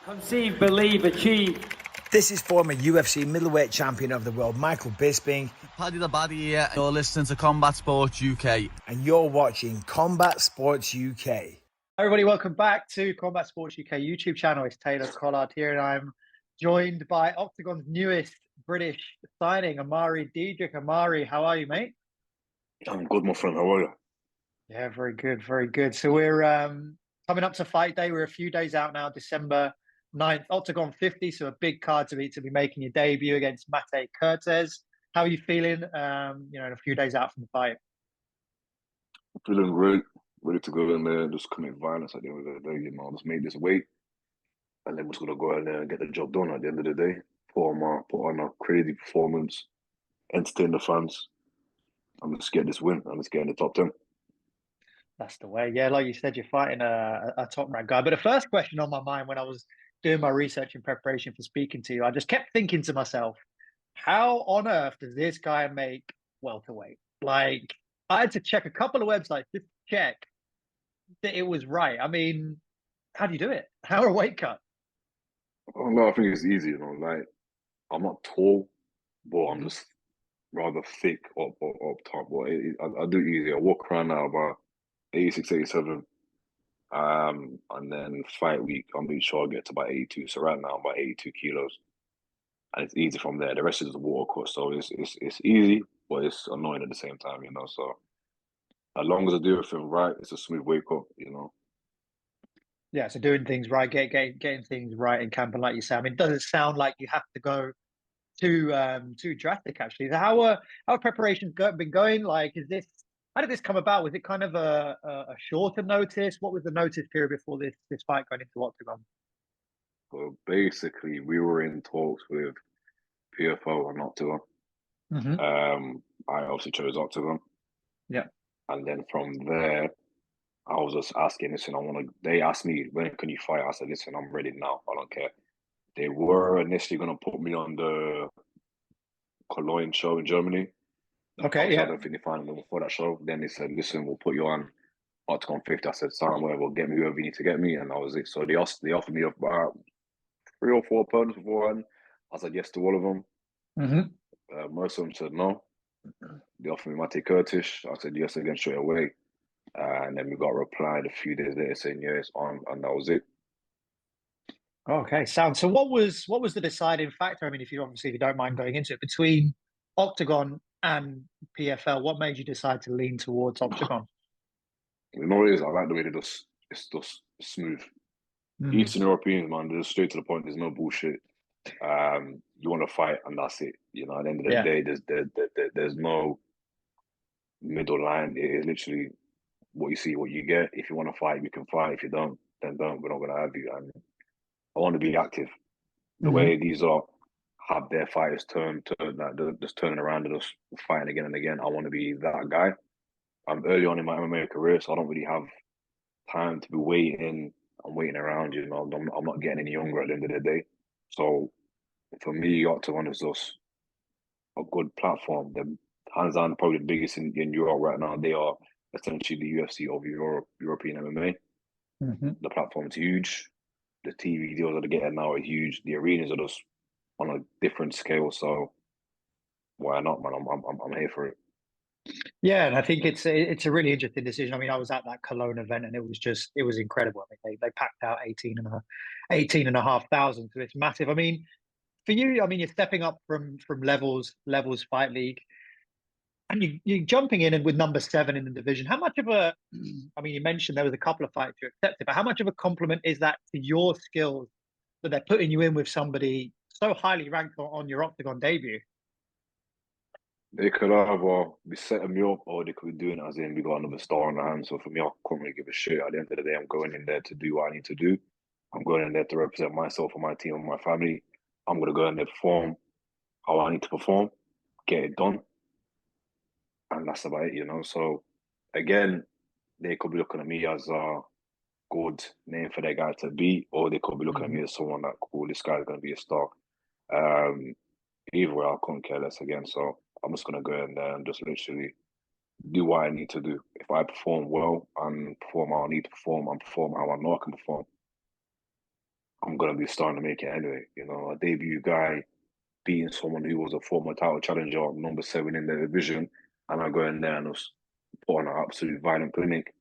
Conceive, believe, achieve. This is former UFC middleweight champion of the world, Michael Bisping. Paddy the Baddy here. You're listening to Combat Sports UK. And you're watching Combat Sports UK. Hi everybody, welcome back to Combat Sports UK YouTube channel. It's Taylor Collard here, and I'm joined by Octagon's newest British signing, Ammari Diedrick. Ammari, how are you, mate? I'm good, my friend. How are you? Yeah, very good, very good. So we're coming up to fight day. We're a few days out now, December 9th, Octagon 50, so a big card to be making your debut against Mate Kertesz. How are you feeling, a few days out from the fight? I'm feeling great, ready to go in there, just commit violence at the end of the day, just make this weight, and then we're just going to go in there and get the job done at the end of the day. Put on a crazy performance, entertain the fans, and let's get this win, and let's get in the top 10. That's the way. Yeah, like you said, you're fighting a top-ranked guy. But the first question on my mind when I was doing my research in preparation for speaking to you, I just kept thinking to myself, how on earth does this guy make welterweight? Like, I had to check a couple of websites just to check that it was right. I mean, how do you do it? How are weight cut? Oh, no, I think it's easy, like, I'm not tall, but I'm just rather thick up top. But I do it easy. I walk around now about 86, 87. And then fight week, I'll make sure I get to about 82. So right now, I'm about 82 kilos. And it's easy from there. The rest is the water cut. So it's easy, but it's annoying at the same time, So as long as I do everything right, it's a smooth wake up, Yeah, so doing things right, getting things right in camp, and like you say, I mean, it doesn't sound like you have to go too drastic actually. So how have preparations been going? Like, how did this come about? Was it kind of a shorter notice? What was the notice period before this fight going into Octagon? So basically, we were in talks with PFO and Octagon. I obviously chose Octagon. Yeah. And then from there, I was just asking, listen, they asked me, when can you fight? I said, listen, I'm ready now. I don't care. They were initially going to put me on the Cologne show in Germany. Okay, yeah. I don't think they found them before that show. Then they said, listen, we'll put you on Octagon 50. I said, somewhere, we'll get me whoever you need to get me. And that was it. So they offered me about 3 or 4 opponents beforehand. I said yes to all of them. Most of them said no. They offered me Mate Kertesz. I said yes again straight away. And then we got replied a few days later saying yeah, it's on, and that was it. Okay, sound. So what was the deciding factor? I mean, if you don't mind going into it, between Octagon and PFL, what made you decide to lean towards Octagon? You know what it is? I like the way it's just smooth. Eastern Europeans, man, they're just straight to the point. There's no bullshit. You want to fight, and that's it. At the end of the day, there's no middle line. It is literally what you see, what you get. If you want to fight, you can fight. If you don't, then don't. We're not going to have you. And I want to be active. The way these have their fighters like they're just turning around and just fighting again and again. I want to be that guy. I'm early on in my MMA career, so I don't really have time to be waiting. I'm waiting around, I'm not getting any younger at the end of the day. So for me, Octagon is just a good platform. They're hands down probably the biggest in Europe right now. They are essentially the UFC of European MMA. The platform's huge. The TV deals that they're getting now are huge. The arenas are just on a different scale. So why not, man? I'm here for it. Yeah, and I think it's a really interesting decision. I mean, I was at that Cologne event, and it was incredible. I mean, they packed out 18,500, so it's massive. I mean, for you, I mean, you're stepping up from levels fight league, and you're jumping in and with number 7 in the division. How much of I mean, you mentioned there was a couple of fights you accepted, but how much of a compliment is that to your skills that they're putting you in with somebody so highly ranked on your Octagon debut? They could either be setting me up, or they could be doing it as in we got another star on the hand. So for me, I couldn't really give a shit. At the end of the day, I'm going in there to do what I need to do. I'm going in there to represent myself and my team and my family. I'm going to go in there, perform how I need to perform, get it done. And that's about it, So, again, they could be looking at me as a good name for their guy to beat, or they could be looking at me as someone that, cool, this guy's going to be a star. Either way, I couldn't care less again. So I'm just going to go in there and just literally do what I need to do. If I perform well and perform how I need to perform and perform how I know I can perform, I'm gonna be starting to make it anyway. You know, a debut guy beating someone who was a former title challenger, number 7 in the division, and I go in there and just put on an absolute violent clinic.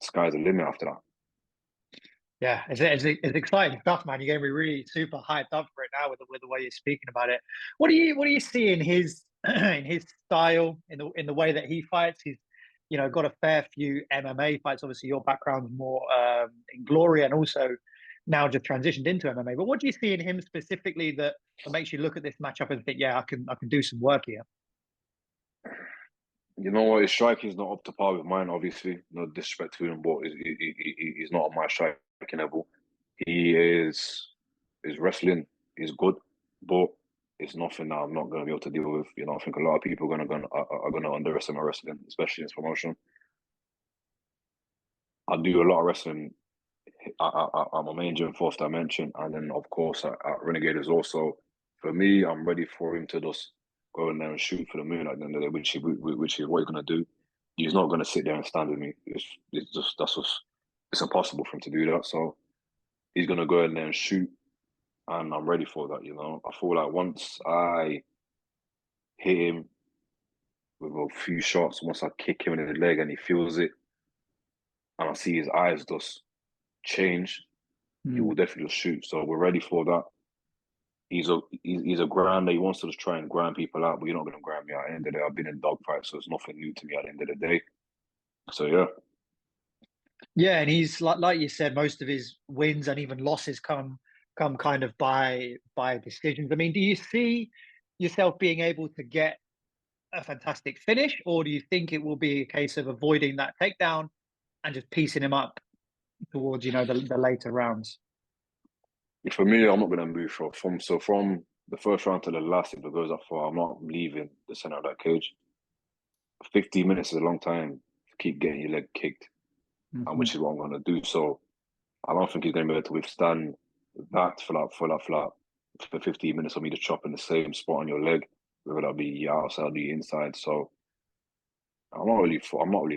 Sky's the limit after that. Yeah, it's exciting stuff, man. You're getting me really super hyped up for it now with the way you're speaking about it. What do you see in his in his style, in the way that he fights? He's got a fair few MMA fights. Obviously, your background's more in glory, and also now just transitioned into MMA. But what do you see in him specifically that makes you look at this matchup and think, yeah, I can do some work here? You know what? His striking is not up to par with mine, obviously. No disrespect to him, but he's not on my striking level. His wrestling is good, but it's nothing that I'm not going to be able to deal with. You know, I think a lot of people are going to underestimate wrestling, especially in this promotion. I do a lot of wrestling. I'm a major in fourth dimension, and then of course at Renegade is also. For me, I'm ready for him to just go in there and shoot for the moon at the end of the day, which is what he's gonna do. He's not gonna sit there and stand with me. It's impossible for him to do that. So he's gonna go in there and shoot, and I'm ready for that. You know, I feel like once I hit him with a few shots, once I kick him in the leg and he feels it, and I see his eyes just change, he will definitely shoot. So we're ready for that. He's a grinder. He wants to just try and grind people out, but you're not going to grind me out. At the end of the day, I've been in dogfights, so it's nothing new to me at the end of the day. So yeah, and he's like you said, most of his wins and even losses come kind of by decisions. I mean, do you see yourself being able to get a fantastic finish, or do you think it will be a case of avoiding that takedown and just piecing him up towards the later rounds? for me, I'm not going to move from the first round to the last. If it goes that far, I'm not leaving the center of that cage. 15 minutes is a long time to keep getting your leg kicked, and which is what I'm going to do. So I don't think he's going to be able to withstand that for 15 minutes of me to chop in the same spot on your leg, whether that be outside or the inside. So I'm not really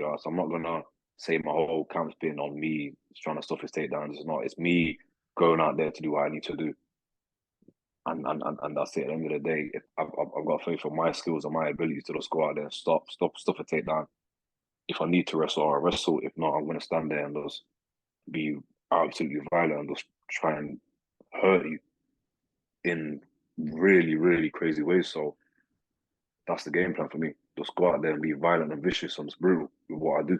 asked. I'm not gonna say my whole camp's been on me trying to stop his takedowns. It's not. It's me going out there to do what I need to do, and that's it. At the end of the day, if I've got faith in my skills and my abilities to just go out there and stop a takedown. If I need to wrestle, I'll wrestle. If not, I'm gonna stand there and just be absolutely violent and just try and hurt you in really, really crazy ways. So that's the game plan for me. Just go out there and be violent and vicious and brutal with what I do.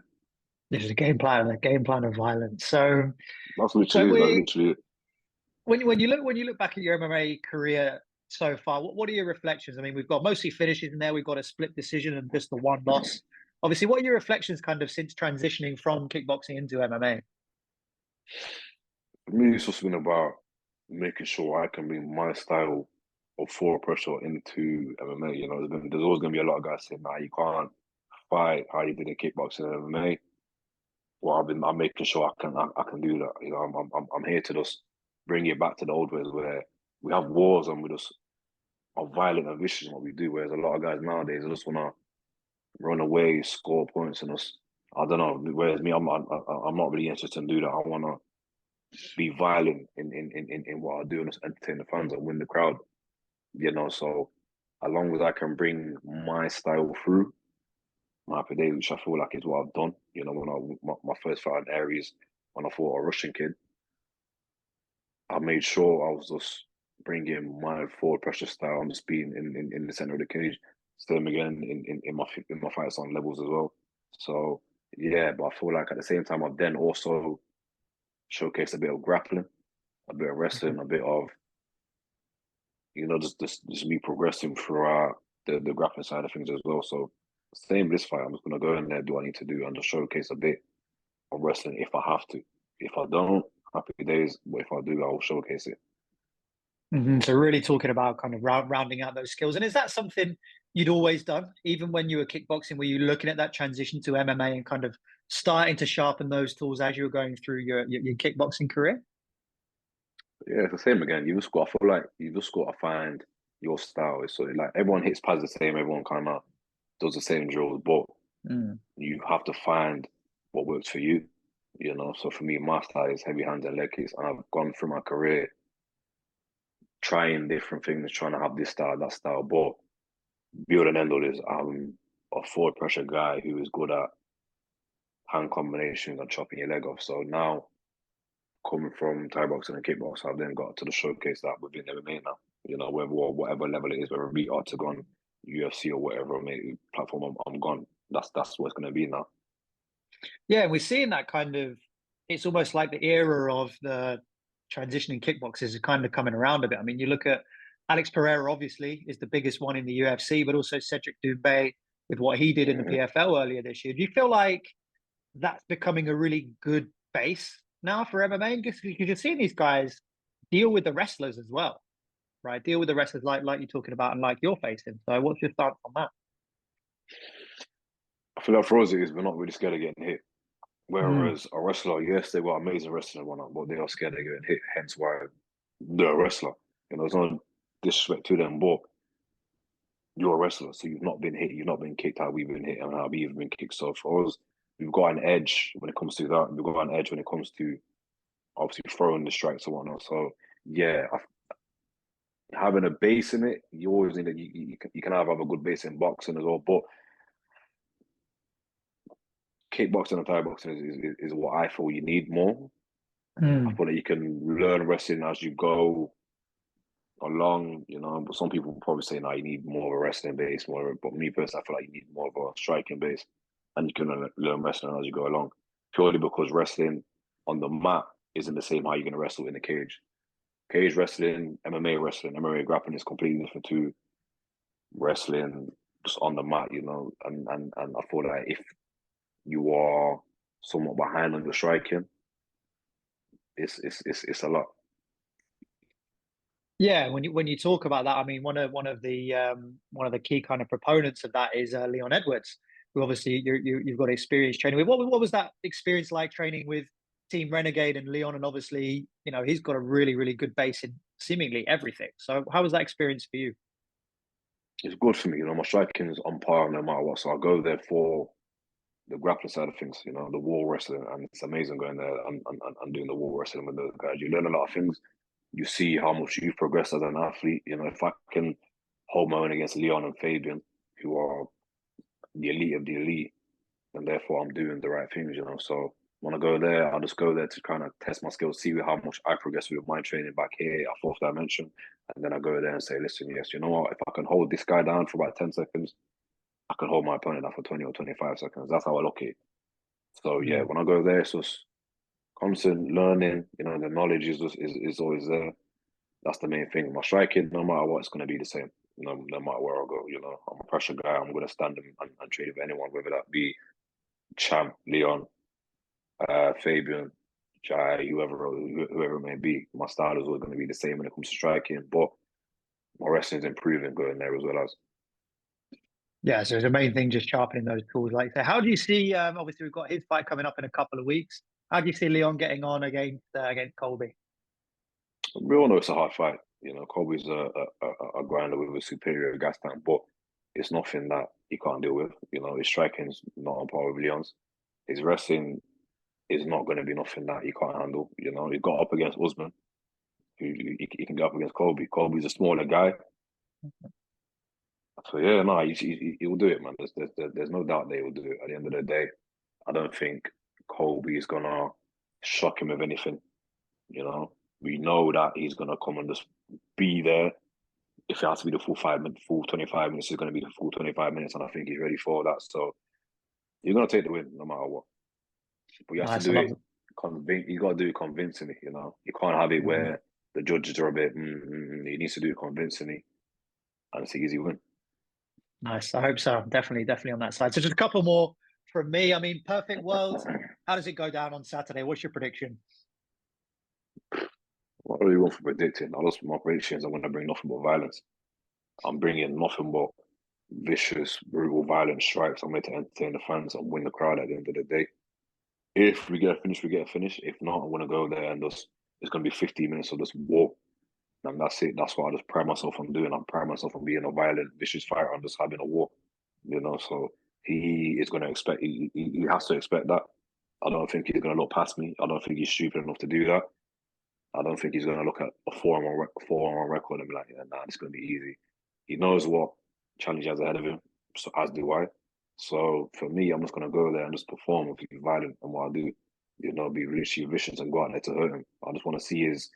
This is a game plan of violence. So That's literally it. when you look back at your MMA career so far, what are your reflections? I mean, we've got mostly finishes in there. We've got a split decision and just the one loss. Obviously, what are your reflections kind of since transitioning from kickboxing into MMA? For me, it's just been about making sure I can bring my style of forward pressure into MMA. You know, there's always going to be a lot of guys saying, "Nah, you can't fight how you did in kickboxing and MMA." Well, I'm making sure I can do that. You know, I'm here to just bring it back to the old ways where we have wars and we just are violent and vicious in what we do. Whereas a lot of guys nowadays just want to run away, score points, and us. I don't know. Whereas me, I'm not really interested in do that. I want to be violent in what I do and just entertain the fans and win the crowd. You know, so as long as I can bring my style through my happy day, which I feel like is what I've done. You know, when my first fight in Aries, when I fought a Russian kid, I made sure I was just bringing my forward pressure style and just being in the center of the cage. Same again in my fights on levels as well. So yeah, but I feel like at the same time I've then also showcased a bit of grappling, a bit of wrestling, a bit of just me progressing throughout the grappling side of things as well. So same this fight, I'm just gonna go in there, do what I need to do, and just showcase a bit of wrestling if I have to. If I don't, happy days. But if I do, I'll showcase it. So really talking about kind of rounding out those skills. And is that something you'd always done, even when you were kickboxing? Were you looking at that transition to MMA and kind of starting to sharpen those tools as you were going through your kickboxing career? Yeah, it's the same again. I feel like you just got to find your style. It's sort of like everyone hits pads the same. Everyone kind of does the same drills, but you have to find what works for you. you know. So for me, my style is heavy hands and leg kicks, and I've gone through my career trying different things, trying to have this style, that style. But be and end all is I'm a forward pressure guy who is good at hand combinations and chopping your leg off. So now, coming from Thai boxing and kickboxing, I've then got to the showcase that within MMA now. You know, whatever level it is, whether it be OKTAGON, UFC, or whatever platform I'm gone. That's what it's going to be now. Yeah, we're seeing that kind of. It's almost like the era of the transitioning kickboxers is kind of coming around a bit. I mean, you look at Alex Pereira, obviously, is the biggest one in the UFC, but also Cedric Doumbé with what he did in the PFL earlier this year. Do you feel like that's becoming a really good base now for MMA? Because you're seeing these guys deal with the wrestlers as well, right? Deal with the wrestlers like you're talking about and like you're facing. So what's your thoughts on that? I feel like for us, we're not really scared of getting hit. Whereas a wrestler, yes, they've got amazing wrestling and whatnot, but they are scared of getting hit. Hence why they're a wrestler. You know, there's no disrespect to them, but you're a wrestler, so you've not been hit, you've not been kicked how we've been hit and how we've been kicked. So for us, we've got an edge when it comes to that. We've got an edge when it comes to obviously throwing the strikes and whatnot. So yeah, having a base in it, you always need that. You can have a good base in boxing as well, but kickboxing and Thai boxing is what I feel you need more. I feel like you can learn wrestling as you go along, you know. But some people probably say, "No, you need more of a wrestling base." But me personally, I feel like you need more of a striking base, and you can learn wrestling as you go along. Purely because wrestling on the mat isn't the same how you're going to wrestle in the cage. Cage wrestling, MMA grappling is completely different to wrestling just on the mat, you know. And I feel like if you are somewhat behind on your striking, it's a lot. Yeah, when you talk about that, I mean one of the key kind of proponents of that is Leon Edwards, who obviously you've got experience training with. What was that experience like training with Team Renegade and Leon? And obviously, you know, he's got a really good base in seemingly everything. So how was that experience for you? It's good for me, you know. My striking is on par no matter what, so I go there for the grappling side of things, you know, the wall wrestling, and it's amazing going there and doing the wall wrestling with those guys. You learn a lot of things. You see how much you've progressed as an athlete. You know, if I can hold my own against Leon and Fabian, who are the elite of the elite, and therefore I'm doing the right things, you know. So when I go there, I'll just go there to kind of test my skills, see how much I progress with my training back here at fourth dimension. And then I go there and say, listen, yes, you know what? If I can hold this guy down for about 10 seconds, I can hold my opponent down for 20 or 25 seconds. That's how I look at it. So yeah, when I go there, it's just constant learning. You know, the knowledge is always there. That's the main thing. My striking, no matter what, it's going to be the same. You know, no matter where I go. You know, I'm a pressure guy. I'm going to stand and trade with anyone, whether that be Champ, Leon, Fabian, Jai, whoever it may be. My style is always going to be the same when it comes to striking, but my wrestling's improving going there as well as. Yeah, so the main thing just sharpening those tools. Like, so how do you see? Obviously, we've got his fight coming up in a couple of weeks. How do you see Leon getting on against Colby? We all know it's a hard fight. You know, Colby's a grinder with a superior gas tank, but it's nothing that he can't deal with. You know, his striking's not on par with Leon's. His wrestling is not going to be nothing that he can't handle. You know, he got up against Usman, who he can go up against Colby. Colby's a smaller guy. So yeah, no, he will do it, man. There's no doubt that he will do it. At the end of the day, I don't think Colby is gonna shock him with anything. You know, we know that he's gonna come and just be there. If it has to be the full 5 minutes, full 25 minutes, it's gonna be the full 25 minutes, and I think he's ready for that. So you're gonna take the win no matter what. But you have to Nice, I do love it. it. You got to do it convincingly. You know, you can't have it where the judges are a bit. He needs to do it convincingly, and it's an easy win. Nice. I hope so. Definitely on that side. So just a couple more from me. I mean, perfect world. How does it go down on Saturday? What's your prediction? What do you want for predicting? My predictions. I'm going to bring nothing but violence. I'm bringing nothing but vicious, brutal, violent strikes. I'm going to entertain the fans and win the crowd at the end of the day. If we get a finish, we get a finish. If not, I'm going to go there and just it's going to be 15 minutes of just war. And that's it. That's what I just pride myself on doing. I pride myself on being a violent, vicious fighter and just having a war. You know, so he is going to expect. He has to expect that. I don't think he's going to look past me. I don't think he's stupid enough to do that. I don't think he's going to look at a 4-on-1 record and be like, yeah, nah, it's going to be easy. He knows what challenge he has ahead of him, so as do I. So for me, I'm just going to go there and just perform, be violent and what I do. Be really vicious and go out there to hurt him. I just want to see I just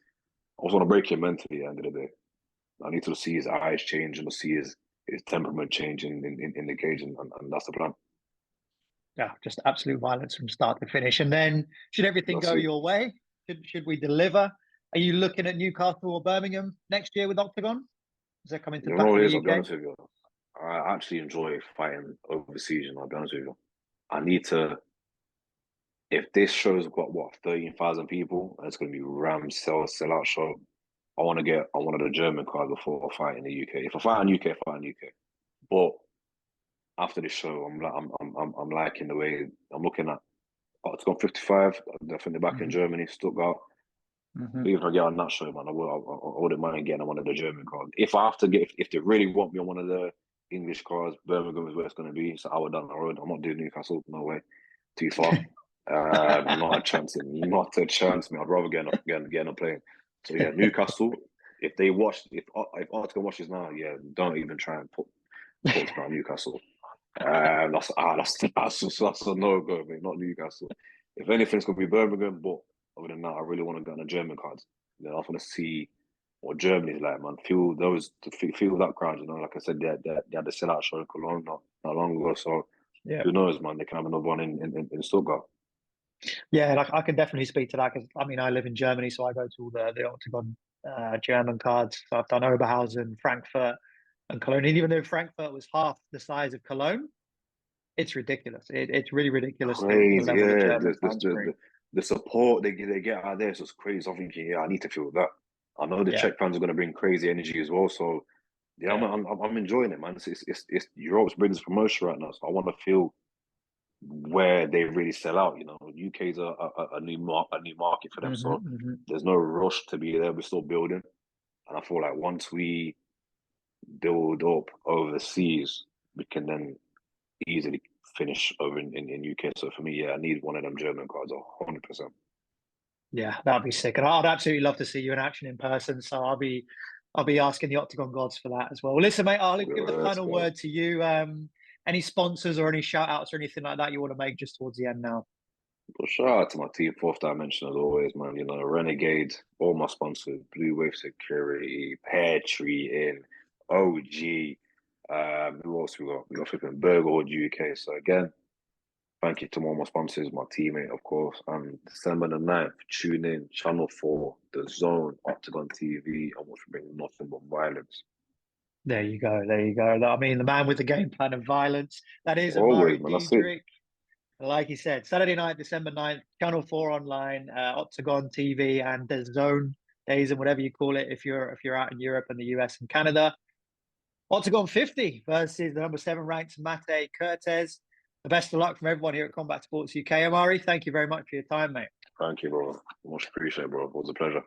want to break him mentally at the end of the day. I need to see his eyes change and to see his temperament change in the cage, and that's the plan. Yeah, just absolute violence from start to finish. And then, should everything go your way, should we deliver? Are you looking at Newcastle or Birmingham next year with Octagon? Is that coming to back to the UK? I'll be honest with you. I actually enjoy fighting overseas, and I'll be honest with you. I need to. If this show's got 13,000 people, and it's going to be sell out show. I want to get on one of the German cards before I fight in the UK. If I fight in UK, I fight in UK. But after this show, I'm liking the way I'm looking at. It's gone 55. I'm definitely back in Germany, Stuttgart. Even if I get on that show, man, I wouldn't mind getting on one of the German cards. If I have to if they really want me on one of the English cards, Birmingham is where it's going to be. So I would down the road. I'm not doing Newcastle. No way. Too far. Not a chance. Not a chance, man. I'd rather get on a plane. So yeah, Newcastle. If Octagon watches now, yeah, don't even try and put about Newcastle. That's a no go, mate. Not Newcastle. If anything, it's gonna be Birmingham. But other than that, I really want to get on the German cards. I want to see what Germany's like, man. Feel that crowd. Like I said, they had the sellout show in Cologne not long ago. So yeah, who knows, man? They can have another one in Stuttgart. Yeah, like I can definitely speak to that because I live in Germany, so I go to all the Octagon German cards. So I've done Oberhausen, Frankfurt, and Cologne. And even though Frankfurt was half the size of Cologne, it's ridiculous. It's really ridiculous. Crazy, yeah. The support they get out there is just crazy. I'm thinking, yeah, I need to feel that. I know the Czech fans are going to bring crazy energy as well. So yeah, I'm enjoying it, man. It's Europe's biggest promotion right now, so I want to feel where they really sell out. UK's a new market for them, so there's no rush to be there. We're still building, and I feel like once we build up overseas, we can then easily finish over in UK. So for me, yeah, I need one of them German cards, 100%. Yeah, that'd be sick, and I'd absolutely love to see you in action in person. So I'll be asking the Octagon gods for that as well. Listen, mate, I'll give the final word to you. Any sponsors or any shout outs or anything like that you want to make just towards the end now? Well, shout out to my team, Fourth Dimension, as always, man. Renegade, all my sponsors, Blue Wave Security, Pear Tree Inn, OG. Who else we got? We got flipping Burgerwood UK. So again, thank you to all my sponsors, my teammate, of course. And December the 9th, tune in, Channel 4, The Zone, Octagon TV, and we'll bring nothing but violence. There you go. I mean, the man with the game plan of violence. That is Always, Ammari man, Diedrick. Like you said, Saturday night, December 9th, Channel 4 online, Octagon TV, and The Zone days and whatever you call it if you're out in Europe and the US and Canada. Octagon 50 versus the number 7 ranked Mate Kertesz. The best of luck from everyone here at Combat Sports UK. Ammari, thank you very much for your time, mate. Thank you, bro. Much appreciated, bro. It was a pleasure.